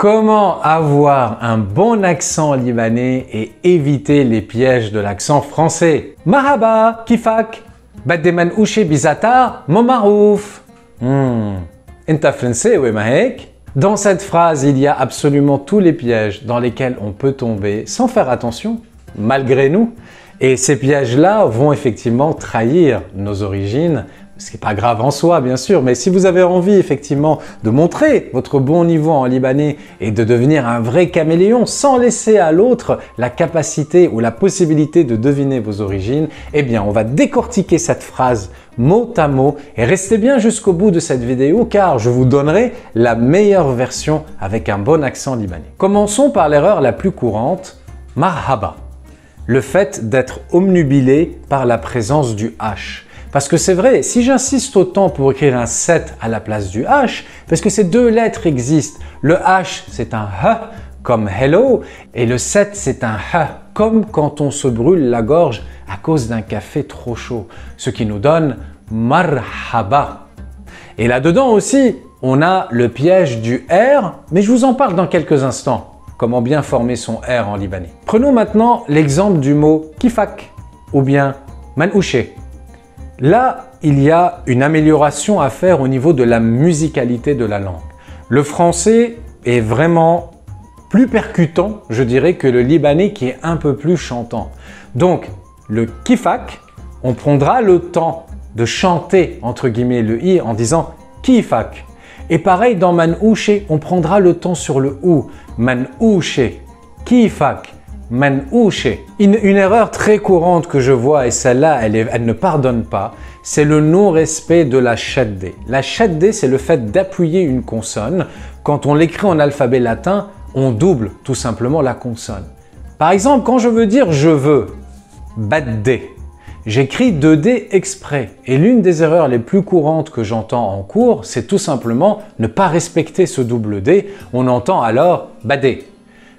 Comment avoir un bon accent libanais et éviter les pièges de l'accent français? Mahaba, kifak, baddeman ouché bizatar, momarouf. Inta français, oui, mahek. Dans cette phrase, il y a absolument tous les pièges dans lesquels on peut tomber sans faire attention, malgré nous. Et ces pièges-là vont effectivement trahir nos origines, ce qui n'est pas grave en soi, bien sûr, mais si vous avez envie effectivement de montrer votre bon niveau en libanais et de devenir un vrai caméléon sans laisser à l'autre la capacité ou la possibilité de deviner vos origines, eh bien on va décortiquer cette phrase mot à mot et restez bien jusqu'au bout de cette vidéo car je vous donnerai la meilleure version avec un bon accent libanais. Commençons par l'erreur la plus courante, marhaba. Le fait d'être omnubilé par la présence du H. Parce que c'est vrai, si j'insiste autant pour écrire un 7 à la place du H, parce que ces deux lettres existent. Le H, c'est un H, comme hello, et le 7, c'est un H, comme quand on se brûle la gorge à cause d'un café trop chaud, ce qui nous donne marhaba. Et là-dedans aussi, on a le piège du R, mais je vous en parle dans quelques instants. Comment bien former son R en libanais. Prenons maintenant l'exemple du mot kifak ou bien manouché. Là, il y a une amélioration à faire au niveau de la musicalité de la langue. Le français est vraiment plus percutant, je dirais, que le libanais qui est un peu plus chantant. Donc, le kifak, on prendra le temps de chanter, entre guillemets, le i en disant kifak. Et pareil, dans manouché, on prendra le temps sur le ou. Manouché, kifak, manouché. Une erreur très courante que je vois, et celle-là, elle ne pardonne pas, c'est le non-respect de la shaddé. La shaddé, c'est le fait d'appuyer une consonne. Quand on l'écrit en alphabet latin, on double tout simplement la consonne. Par exemple, quand je veux dire je veux, baddé, j'écris 2D exprès. Et l'une des erreurs les plus courantes que j'entends en cours, c'est tout simplement ne pas respecter ce double D. On entend alors badé.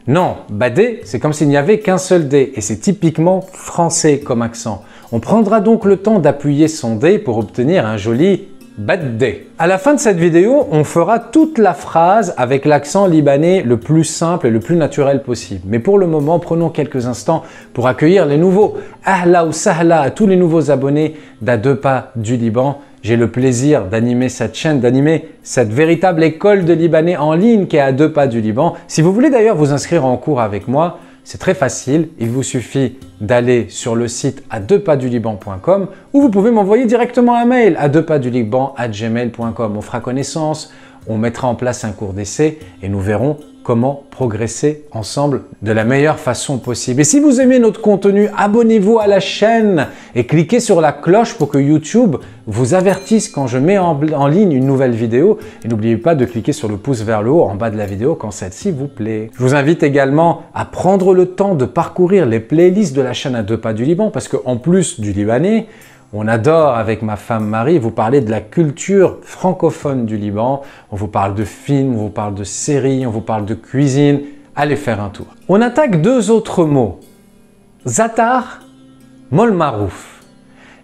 Non, badé, c'est comme s'il n'y avait qu'un seul D. Et c'est typiquement français comme accent. On prendra donc le temps d'appuyer son D pour obtenir un joli badé. À la fin de cette vidéo, on fera toute la phrase avec l'accent libanais le plus simple et le plus naturel possible. Mais pour le moment, prenons quelques instants pour accueillir les nouveaux. Ahla ou sahla à tous les nouveaux abonnés d'À deux pas du Liban. J'ai le plaisir d'animer cette chaîne, d'animer cette véritable école de libanais en ligne qui est À deux pas du Liban. Si vous voulez d'ailleurs vous inscrire en cours avec moi, c'est très facile, il vous suffit d'aller sur le site adeuxpasduliban.com ou vous pouvez m'envoyer directement un mail à adeuxpasduliban@gmail.com. On fera connaissance, on mettra en place un cours d'essai et nous verrons comment progresser ensemble de la meilleure façon possible. Et si vous aimez notre contenu, abonnez-vous à la chaîne et cliquez sur la cloche pour que YouTube vous avertisse quand je mets en ligne une nouvelle vidéo. Et n'oubliez pas de cliquer sur le pouce vers le haut en bas de la vidéo quand celle-ci vous plaît. Je vous invite également à prendre le temps de parcourir les playlists de la chaîne À deux pas du Liban parce qu'en plus du libanais, on adore, avec ma femme Marie, vous parler de la culture francophone du Liban. On vous parle de films, on vous parle de séries, on vous parle de cuisine. Allez faire un tour. On attaque deux autres mots. Zatar, molmarouf.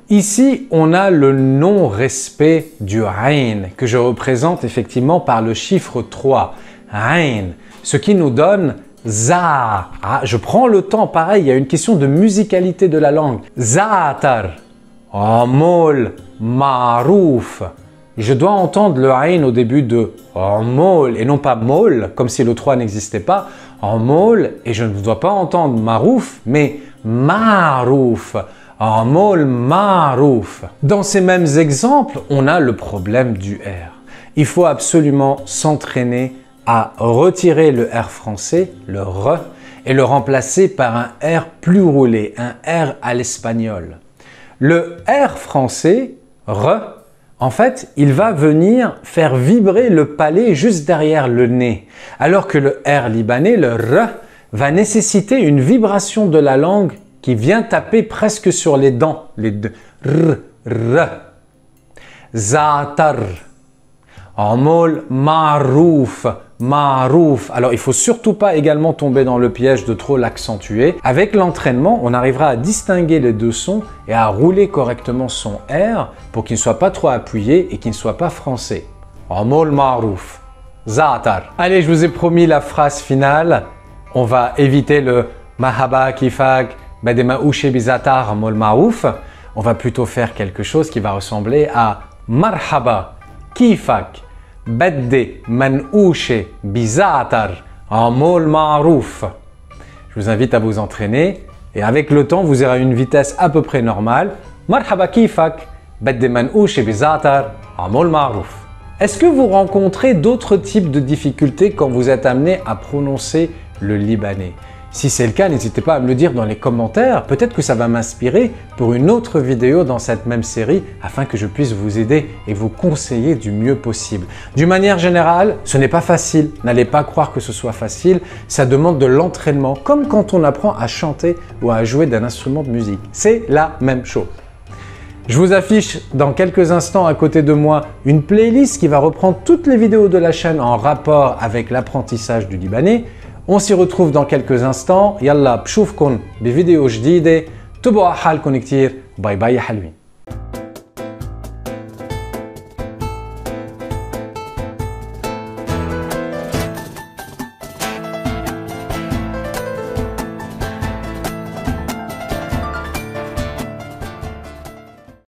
Ici, on a le non-respect du Ain, que je représente effectivement par le chiffre 3. Ain, ce qui nous donne za. Ah, je prends le temps, pareil, il y a une question de musicalité de la langue. Zatar. Mol, marouf. Je dois entendre le aïn au début de mol et non pas mol, comme si le 3 n'existait pas. Mol, et je ne dois pas entendre marouf, mais marouf. Mol, marouf. Dans ces mêmes exemples, on a le problème du R. Il faut absolument s'entraîner à retirer le R français, le R, et le remplacer par un R plus roulé, un R à l'espagnol. Le R français, R, en fait, il va venir faire vibrer le palais juste derrière le nez. Alors que le R libanais, le R, va nécessiter une vibration de la langue qui vient taper presque sur les dents. Les deux. R. Zaatar. Amol marouf. Marouf. Alors, il faut surtout pas également tomber dans le piège de trop l'accentuer. Avec l'entraînement, on arrivera à distinguer les deux sons et à rouler correctement son R pour qu'il ne soit pas trop appuyé et qu'il ne soit pas français. Amol marouf. za'atar. Allez, je vous ai promis la phrase finale. On va éviter le mahaba kifak badema ouche bizatar mol maouf. On va plutôt faire quelque chose qui va ressembler à marhaba kifak badde man ouche bizatar mol marouf. Je vous invite à vous entraîner et avec le temps, vous aurez une vitesse à peu près normale. Marhaba kifak badde man ouche bizatar mol marouf. Est-ce que vous rencontrez d'autres types de difficultés quand vous êtes amené à prononcer le libanais? Si c'est le cas, n'hésitez pas à me le dire dans les commentaires. Peut-être que ça va m'inspirer pour une autre vidéo dans cette même série afin que je puisse vous aider et vous conseiller du mieux possible. D'une manière générale, ce n'est pas facile. N'allez pas croire que ce soit facile. Ça demande de l'entraînement, comme quand on apprend à chanter ou à jouer d'un instrument de musique. C'est la même chose. Je vous affiche dans quelques instants à côté de moi une playlist qui va reprendre toutes les vidéos de la chaîne en rapport avec l'apprentissage du libanais. On s'y retrouve dans quelques instants. Yalla, bchoufkoun, des vidéos jdide. Tubo halkoun ktir. Bye bye ya halwin.